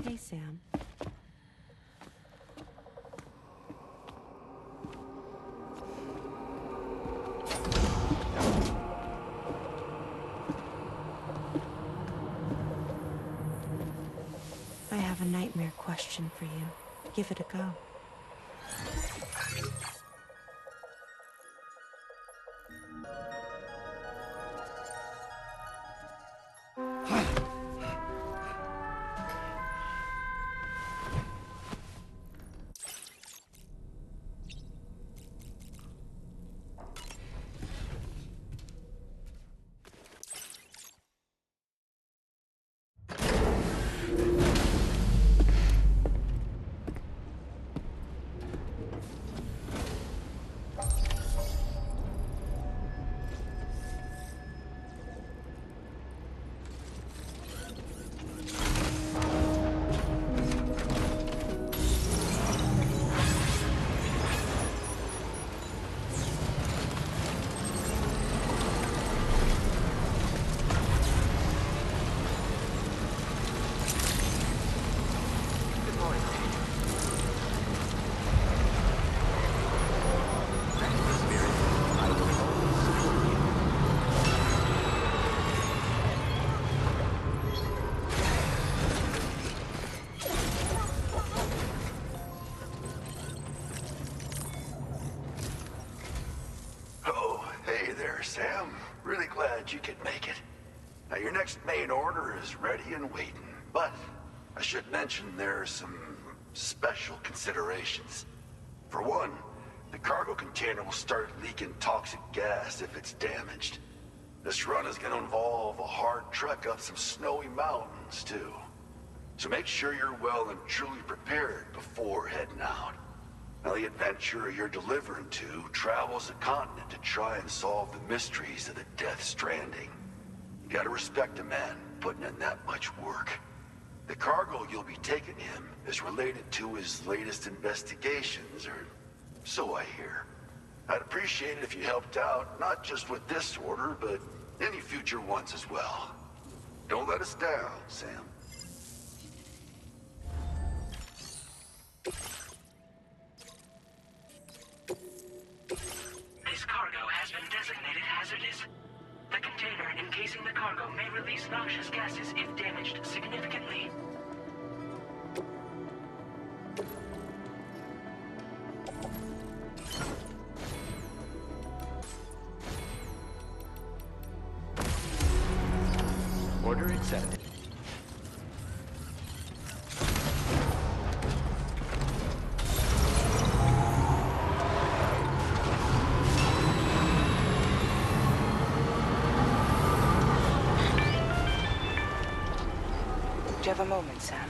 Hey, Sam. I have a nightmare question for you. Give it a go. Sam. Really glad you could make it. Now, your next main order is ready and waiting, but I should mention there are some special considerations. For one, the cargo container will start leaking toxic gas if it's damaged. This run is going to involve a hard trek up some snowy mountains, too. So make sure you're well and truly prepared before heading out. Now, the adventurer you're delivering to travels the continent to try and solve the mysteries of the Death Stranding. You gotta respect a man putting in that much work. The cargo you'll be taking him is related to his latest investigations, or so I hear. I'd appreciate it if you helped out, not just with this order, but any future ones as well. Don't let us down, Sam. This cargo has been designated hazardous. The container encasing the cargo may release noxious gases if damaged significantly. Order accepted. Do you have a moment, Sam?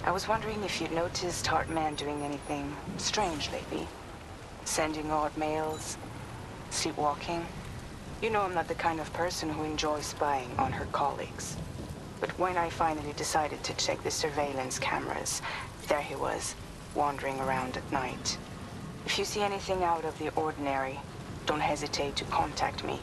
I was wondering if you'd noticed Hartman doing anything strange lately. Sending odd mails, sleepwalking. You know I'm not the kind of person who enjoys spying on her colleagues. But when I finally decided to check the surveillance cameras, there he was, wandering around at night. If you see anything out of the ordinary, don't hesitate to contact me.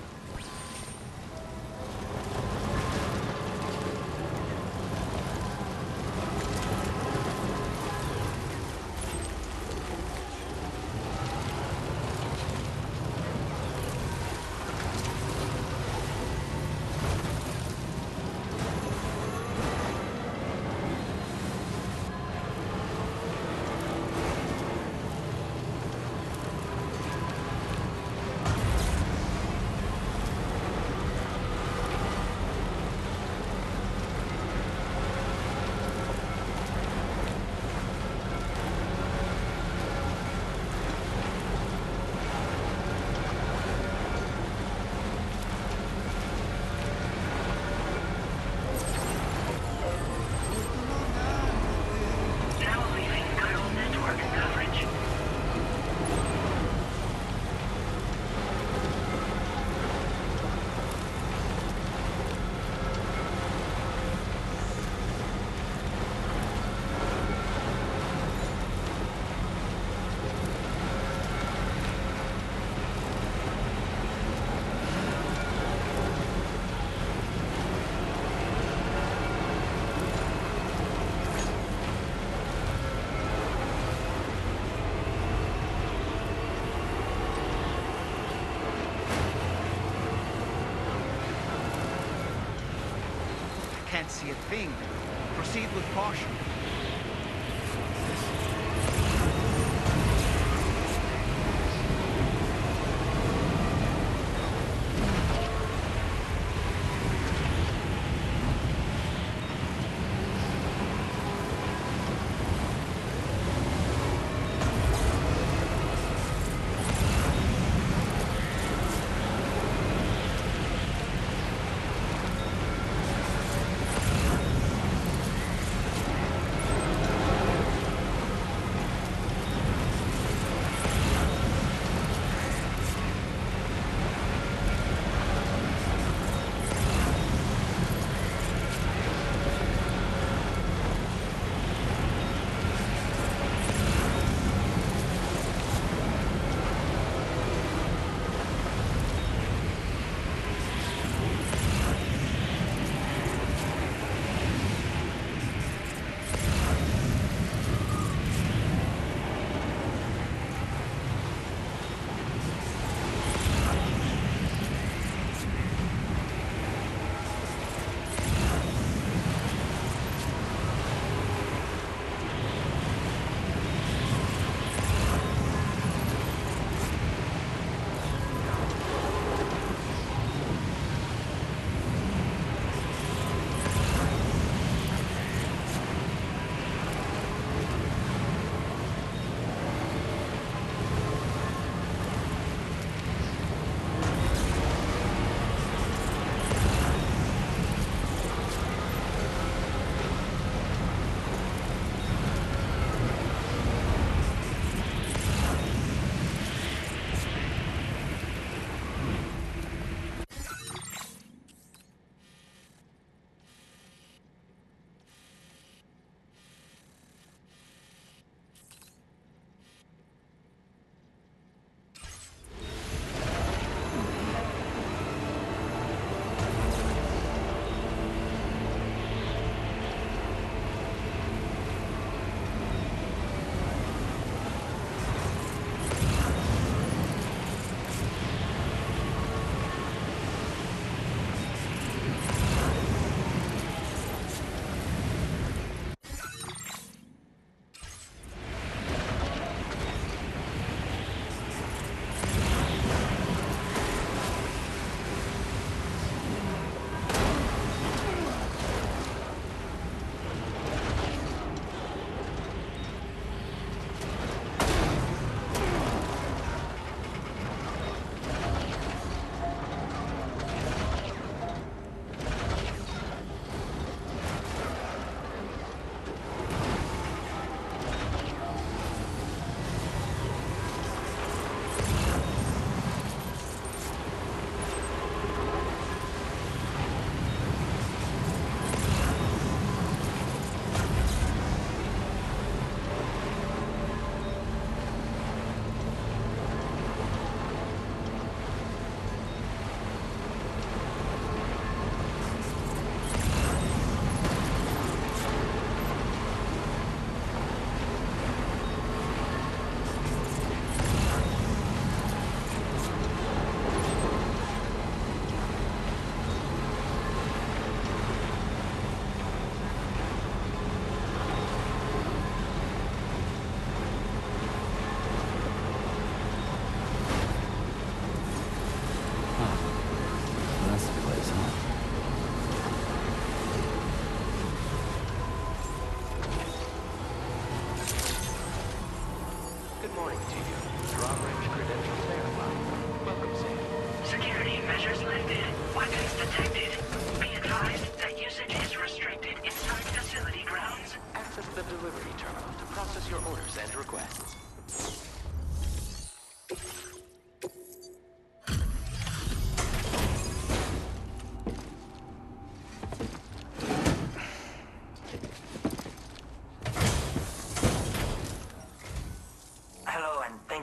can't see a thing. Proceed with caution.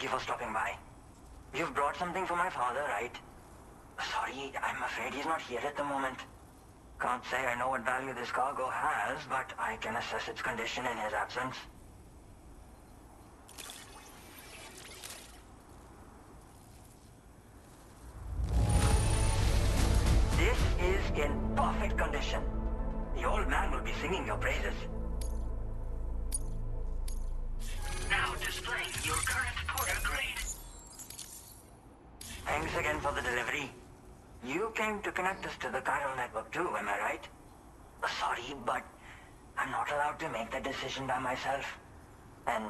Thank you for stopping by. You've brought something for my father, right? Sorry, I'm afraid he's not here at the moment. Can't say I know what value this cargo has, but I can assess its condition in his absence. This is in perfect condition. The old man will be singing your praises. Now displaying your current porter grade. Thanks again for the delivery. You came to connect us to the chiral network too, am I right? Sorry, but I'm not allowed to make that decision by myself. And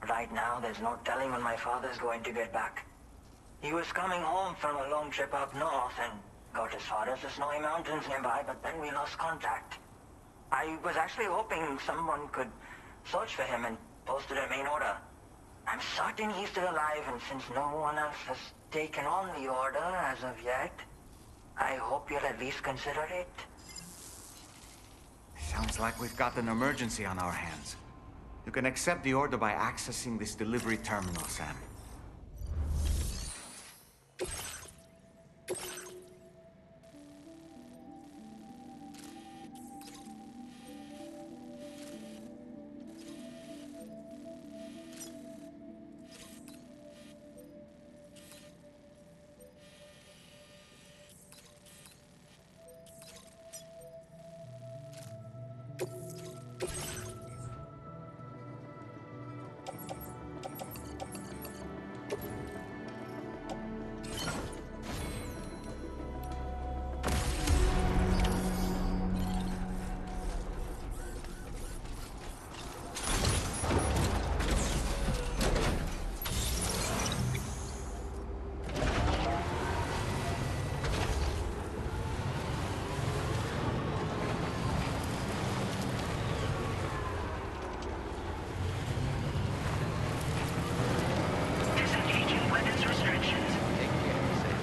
right now, there's no telling when my father's going to get back. He was coming home from a long trip up north and got as far as the snowy mountains nearby, but then we lost contact. I was actually hoping someone could search for him and post it in main order. I'm certain he's still alive, and since no one else has taken on the order as of yet, I hope you'll at least consider it. Sounds like we've got an emergency on our hands. You can accept the order by accessing this delivery terminal, Sam. Disengaging weapons restrictions. Take care, Sam.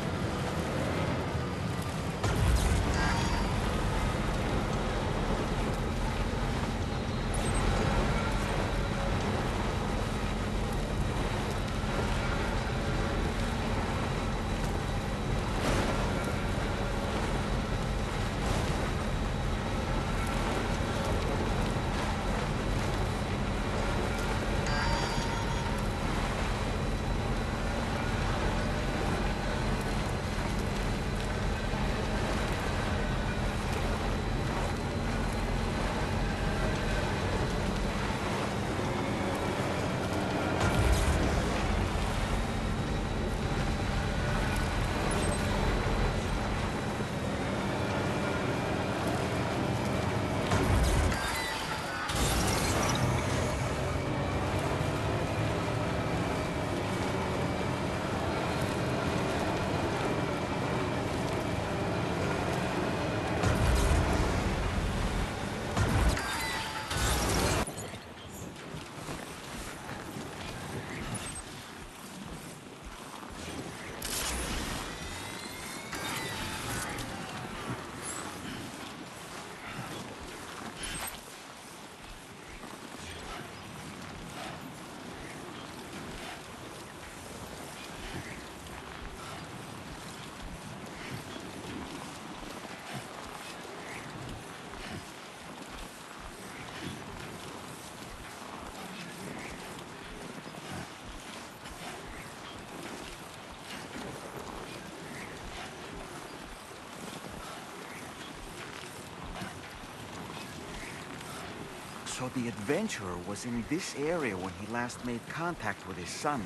So the adventurer was in this area when he last made contact with his son.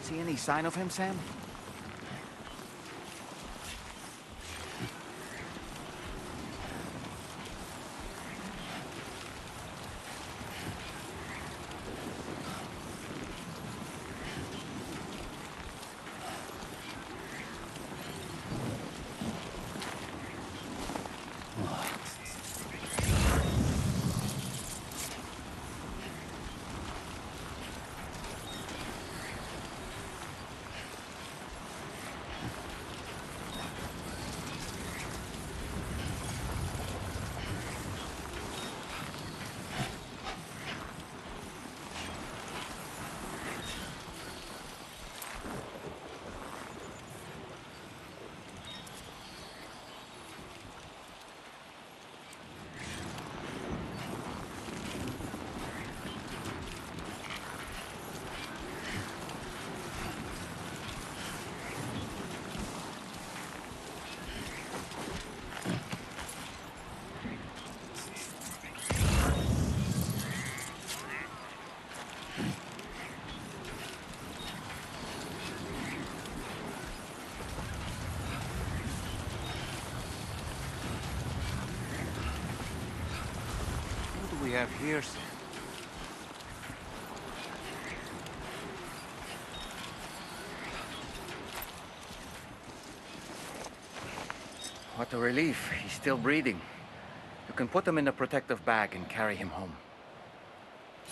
See any sign of him, Sam? we have here, Sam? What a relief. He's still breathing. You can put him in a protective bag and carry him home.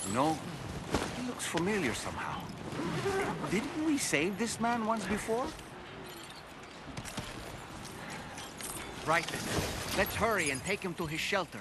You know, he looks familiar somehow. Didn't we save this man once before? Right then. Let's hurry and take him to his shelter.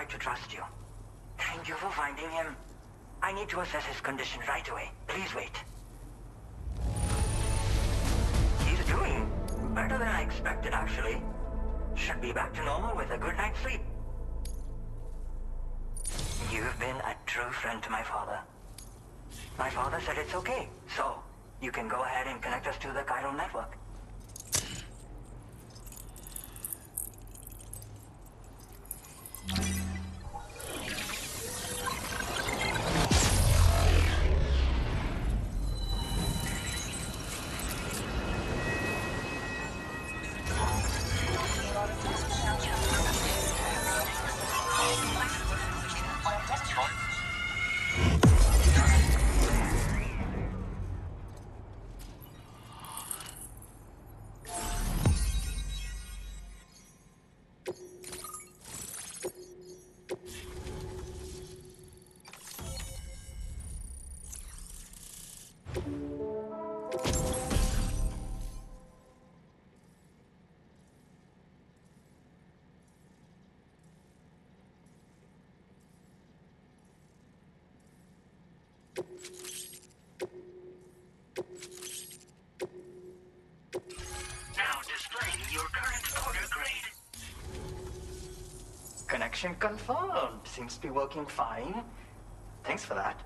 to trust you. Thank you for finding him. I need to assess his condition right away. Please wait. He's doing better than I expected, actually. Should be back to normal with a good night's sleep. You've been a true friend to my father. My father said it's okay, so you can go ahead and connect us to the chiral network. Now displaying your current order grade. Connection confirmed. Seems to be working fine. Thanks for that.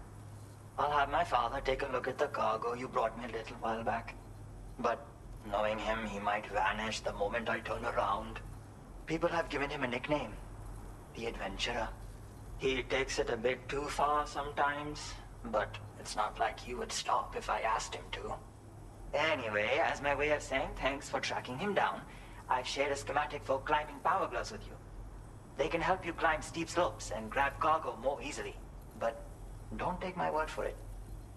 I'll have my father take a look at the cargo you brought me a little while back. But knowing him, he might vanish the moment I turn around. People have given him a nickname, the Adventurer. He takes it a bit too far sometimes, but it's not like he would stop if I asked him to. Anyway, as my way of saying thanks for tracking him down, I've shared a schematic for climbing power gloves with you. They can help you climb steep slopes and grab cargo more easily. But don't take my word for it.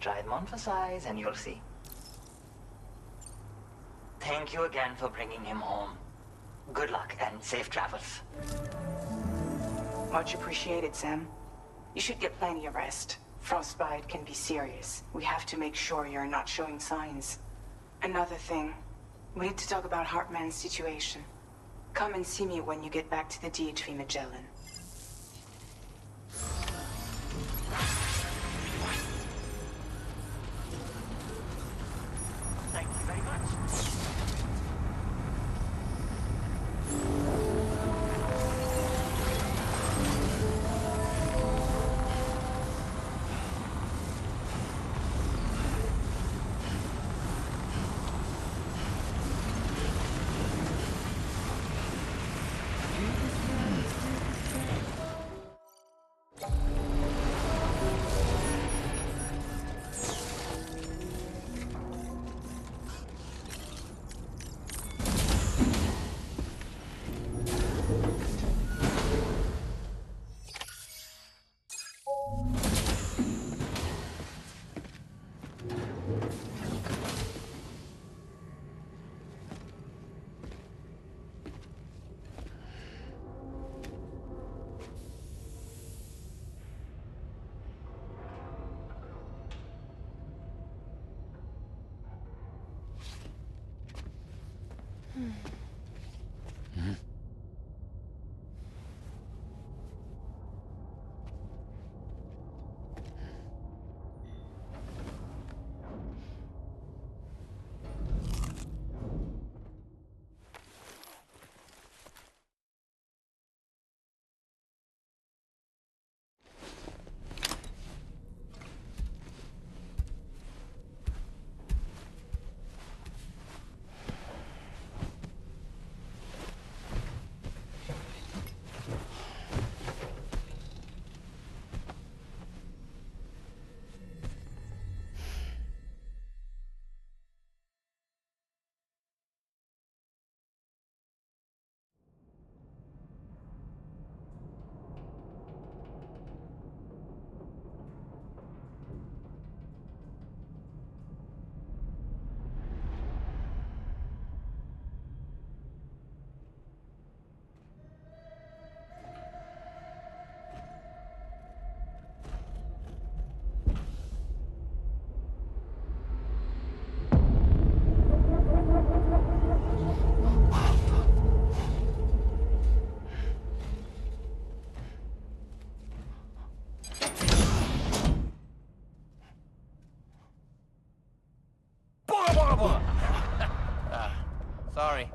Try them on for size and you'll see. Thank you again for bringing him home. Good luck and safe travels. Much appreciated, Sam. You should get plenty of rest. Frostbite can be serious. We have to make sure you're not showing signs. Another thing, we need to talk about Hartman's situation. Come and see me when you get back to the DHV Magellan. Thank you very much. Come on. Sorry.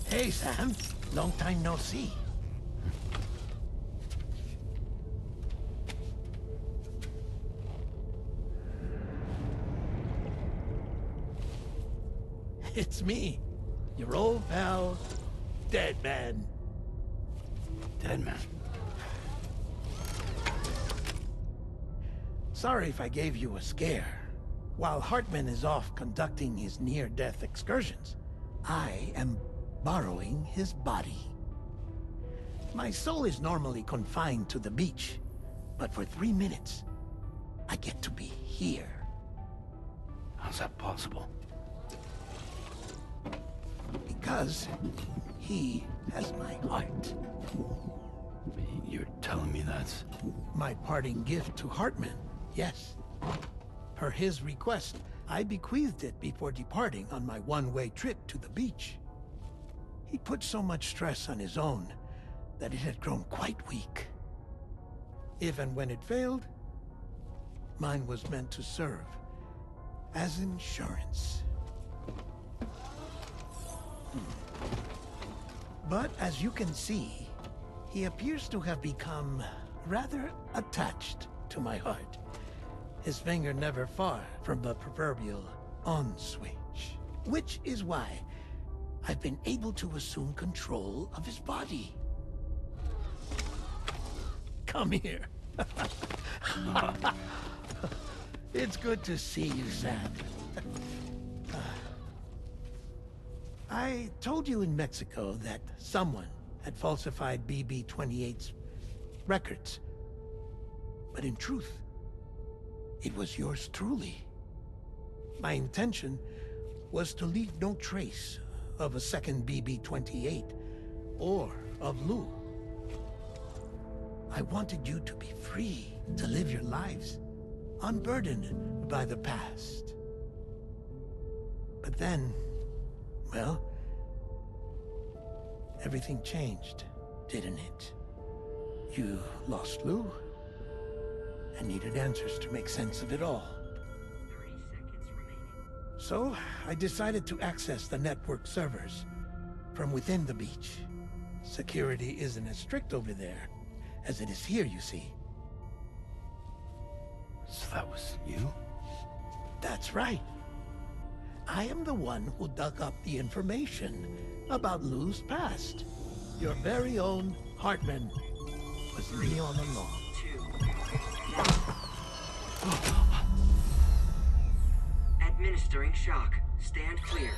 Hey, Sam. Long time no see. It's me, your old pal, Dead Man. Dead Man. Sorry if I gave you a scare. While Hartman is off conducting his near-death excursions, I am borrowing his body. My soul is normally confined to the beach, but for 3 minutes, I get to be here. How's that possible? Because he has my heart. You're telling me that's... My parting gift to Hartman, yes. Per his request, I bequeathed it before departing on my one-way trip to the beach. He put so much stress on his own that it had grown quite weak. If and when it failed, mine was meant to serve as insurance. But as you can see, he appears to have become rather attached to my heart. His finger never far from the proverbial on switch. Which is why I've been able to assume control of his body. Come here. It's good to see you, Sam. I told you in Mexico that someone had falsified BB-28's records. But in truth, it was yours truly. My intention was to leave no trace of a second BB-28 or of Lou. I wanted you to be free to live your lives, unburdened by the past. But then, well, everything changed, didn't it? You lost Lou, and needed answers to make sense of it all. 30 seconds remaining. So, I decided to access the network servers from within the beach. Security isn't as strict over there as it is here, you see. So that was you? That's right. I am the one who dug up the information about Lou's past. Your very own Hartman was me all along. 2. Administering shock. Stand clear.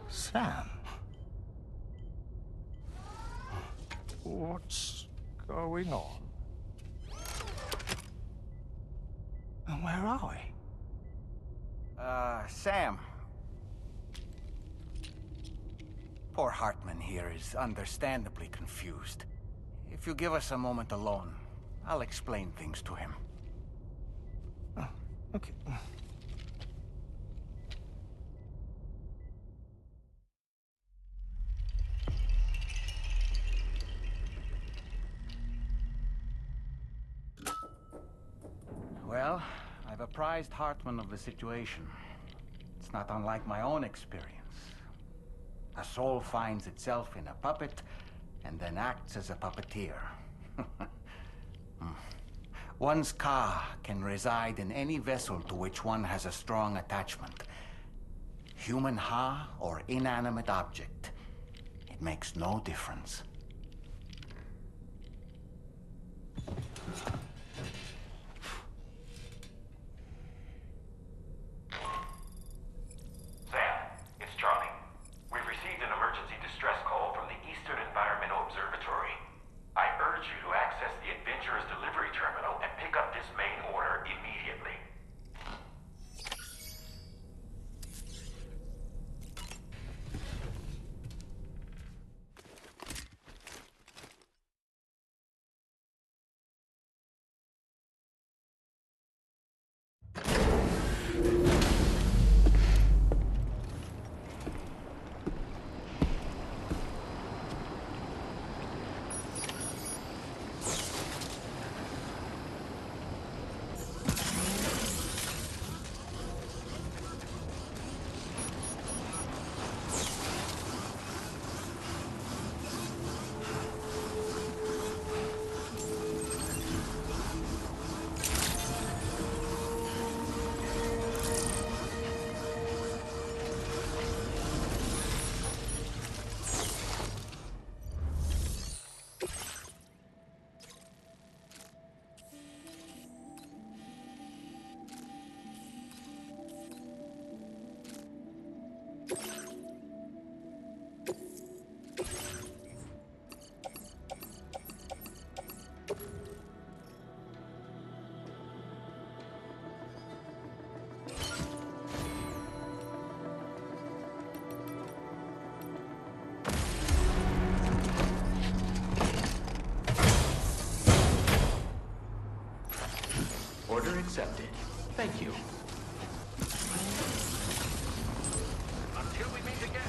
Sam? What's going on? And where are we? Sam. Poor Hartman here is understandably confused. If you give us a moment alone, I'll explain things to him. Oh, okay. Well, I've apprised Hartman of the situation. It's not unlike my own experience. A soul finds itself in a puppet and then acts as a puppeteer. One's ka can reside in any vessel to which one has a strong attachment. Human ha or inanimate object. It makes no difference. Sam, it's Charlie. We've received an emergency distress call from the Eastern Environmental Observatory. I urge you to access the Adventurer's delivery terminal and pick up this main order immediately. Order accepted. Thank you. Until we meet again.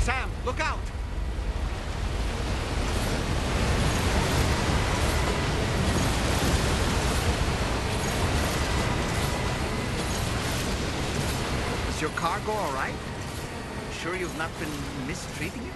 Sam, look out! your cargo all right? Sure you've not been mistreating it?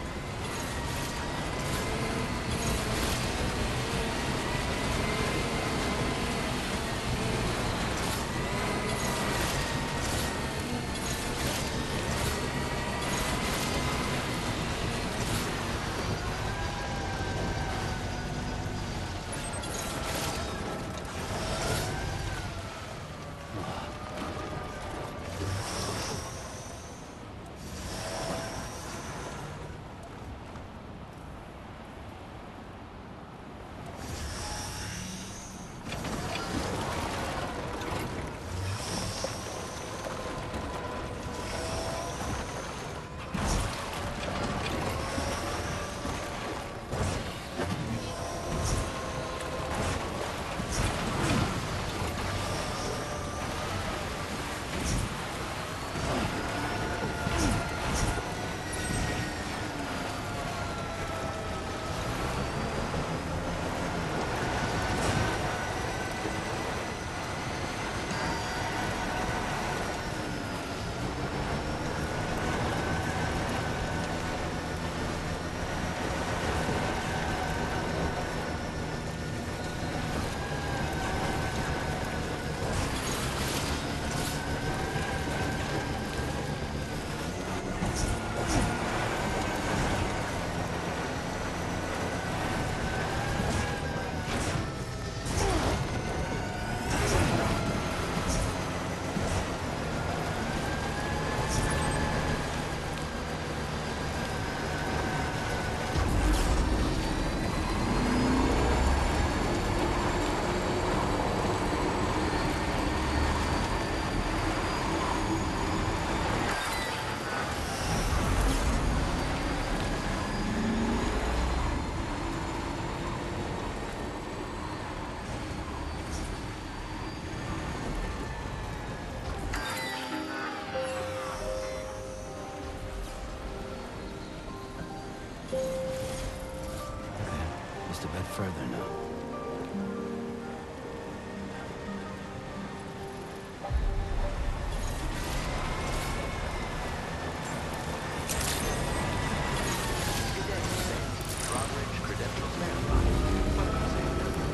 Just a bit further now.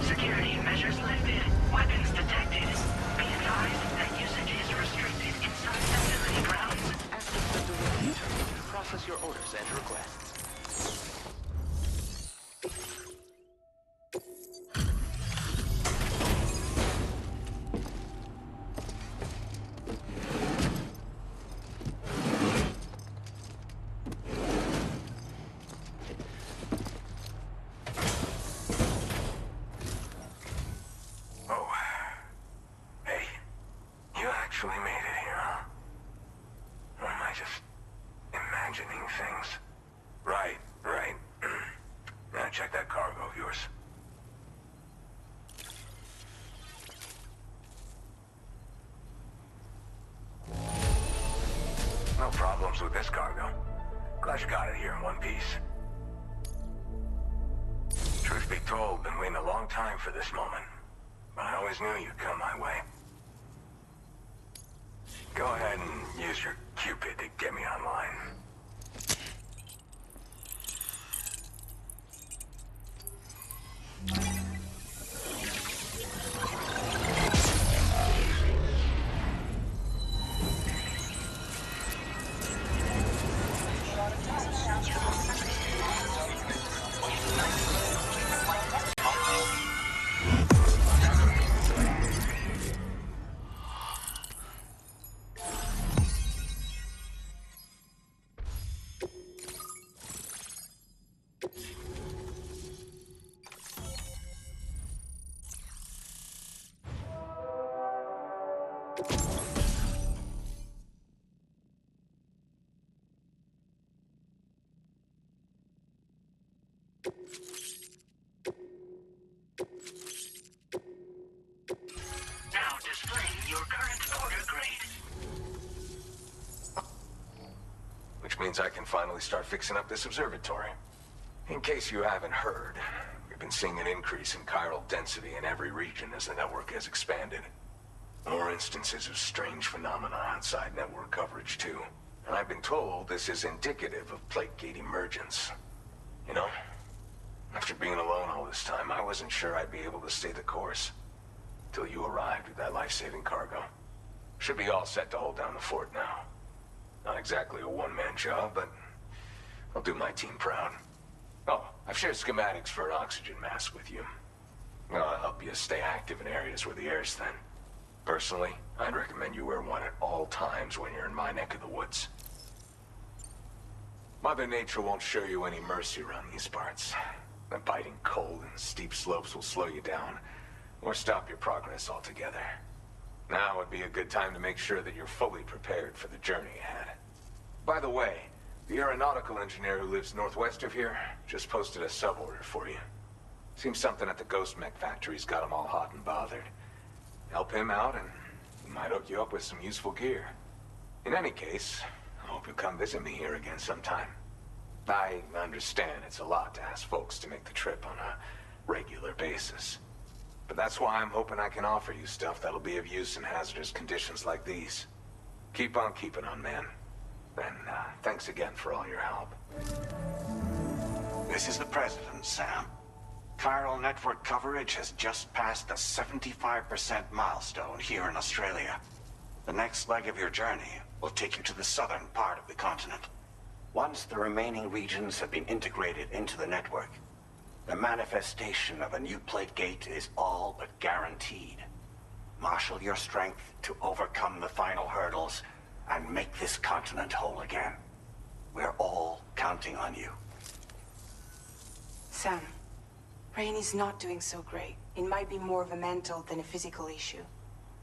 Security measures lifted. Weapons detected. Be advised that usage is restricted inside facility grounds. Access the delivery terminal to process your orders and requests. Oh. Hey. You actually made it here, huh? Or am I just imagining things? Right, right. Now check that cargo of yours. No problems with this cargo. Glad you got it here in one piece. Truth be told, been waiting a long time for this moment. But I always knew you'd come my way. Go ahead and use your Cupid to get me online. Now displaying your current order grade. Which means I can finally start fixing up this observatory. In case you haven't heard, we've been seeing an increase in chiral density in every region as the network has expanded. More instances of strange phenomena outside network coverage, too. And I've been told this is indicative of plate gate emergence. You know, after being alone all this time, I wasn't sure I'd be able to stay the course. Till you arrived with that life-saving cargo. Should be all set to hold down the fort now. Not exactly a one-man job, but I'll do my team proud. Oh, I've shared schematics for an oxygen mask with you. I'll help you stay active in areas where the air's thin. Personally, I'd recommend you wear one at all times when you're in my neck of the woods. Mother Nature won't show you any mercy around these parts. The biting cold and steep slopes will slow you down, or stop your progress altogether. Now would be a good time to make sure that you're fully prepared for the journey ahead. By the way, the aeronautical engineer who lives northwest of here just posted a sub-order for you. Seems something at the Ghost Mech factory's got him all hot and bothered. Help him out and he might hook you up with some useful gear. In any case, I hope you'll come visit me here again sometime. I understand it's a lot to ask folks to make the trip on a regular basis. But that's why I'm hoping I can offer you stuff that'll be of use in hazardous conditions like these. Keep on keeping on, man. And thanks again for all your help. This is the President, Sam. Chiral network coverage has just passed the 75% milestone here in Australia. The next leg of your journey will take you to the southern part of the continent. Once the remaining regions have been integrated into the network, the manifestation of a new plate gate is all but guaranteed. Marshal your strength to overcome the final hurdles and make this continent whole again. We're all counting on you. Sam, Rainey's not doing so great. It might be more of a mental than a physical issue,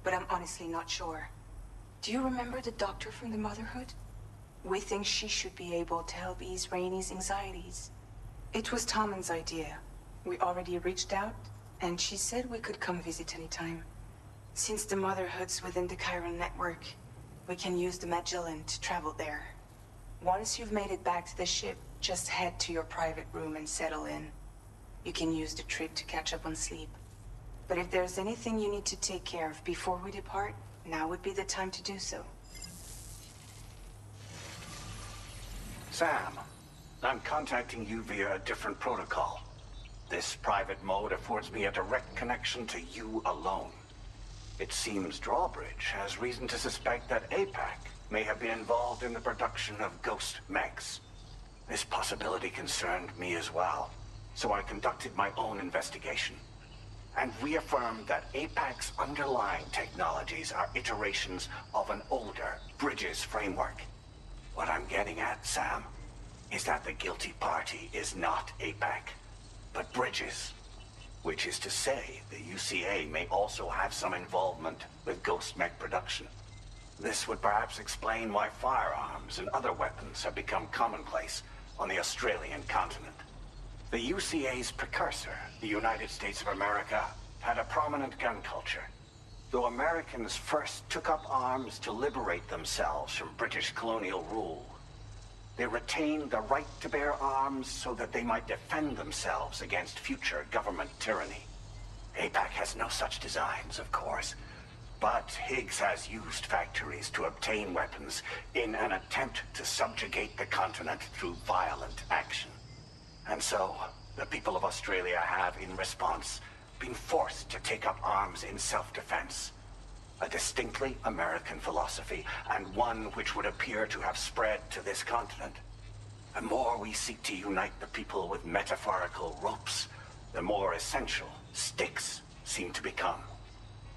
but I'm honestly not sure. Do you remember the doctor from the Motherhood? We think she should be able to help ease Rainey's anxieties. It was Tommen's idea. We already reached out, and she said we could come visit anytime. Since the Motherhood's within the Chiron network, we can use the Magellan to travel there. Once you've made it back to the ship, just head to your private room and settle in. You can use the trip to catch up on sleep. But if there's anything you need to take care of before we depart, now would be the time to do so. Sam, I'm contacting you via a different protocol. This private mode affords me a direct connection to you alone. It seems Drawbridge has reason to suspect that APAC may have been involved in the production of ghost mechs. This possibility concerned me as well, so I conducted my own investigation and reaffirmed that APAC's underlying technologies are iterations of an older Bridges framework. What I'm getting at, Sam, is that the guilty party is not APAC, but Bridges. Which is to say, the UCA may also have some involvement with ghost mech production. This would perhaps explain why firearms and other weapons have become commonplace on the Australian continent. The UCA's precursor, the United States of America, had a prominent gun culture. Though Americans first took up arms to liberate themselves from British colonial rule, they retained the right to bear arms so that they might defend themselves against future government tyranny. APAC has no such designs, of course, but Higgs has used factories to obtain weapons in an attempt to subjugate the continent through violent action. And so, the people of Australia have, in response, been forced to take up arms in self-defense. A distinctly American philosophy, and one which would appear to have spread to this continent. The more we seek to unite the people with metaphorical ropes, the more essential sticks seem to become.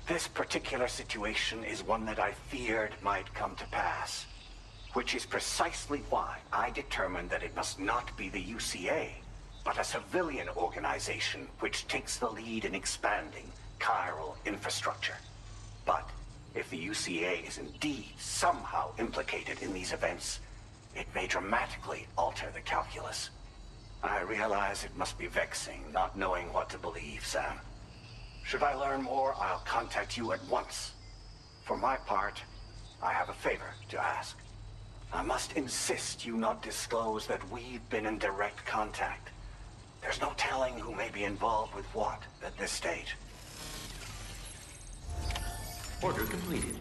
This particular situation is one that I feared might come to pass, which is precisely why I determined that it must not be the UCA, but a civilian organization which takes the lead in expanding chiral infrastructure. But if the UCA is indeed somehow implicated in these events, it may dramatically alter the calculus. I realize it must be vexing not knowing what to believe, Sam. Should I learn more, I'll contact you at once. For my part, I have a favor to ask. I must insist you not disclose that we've been in direct contact. There's no telling who may be involved with what at this stage. Order completed.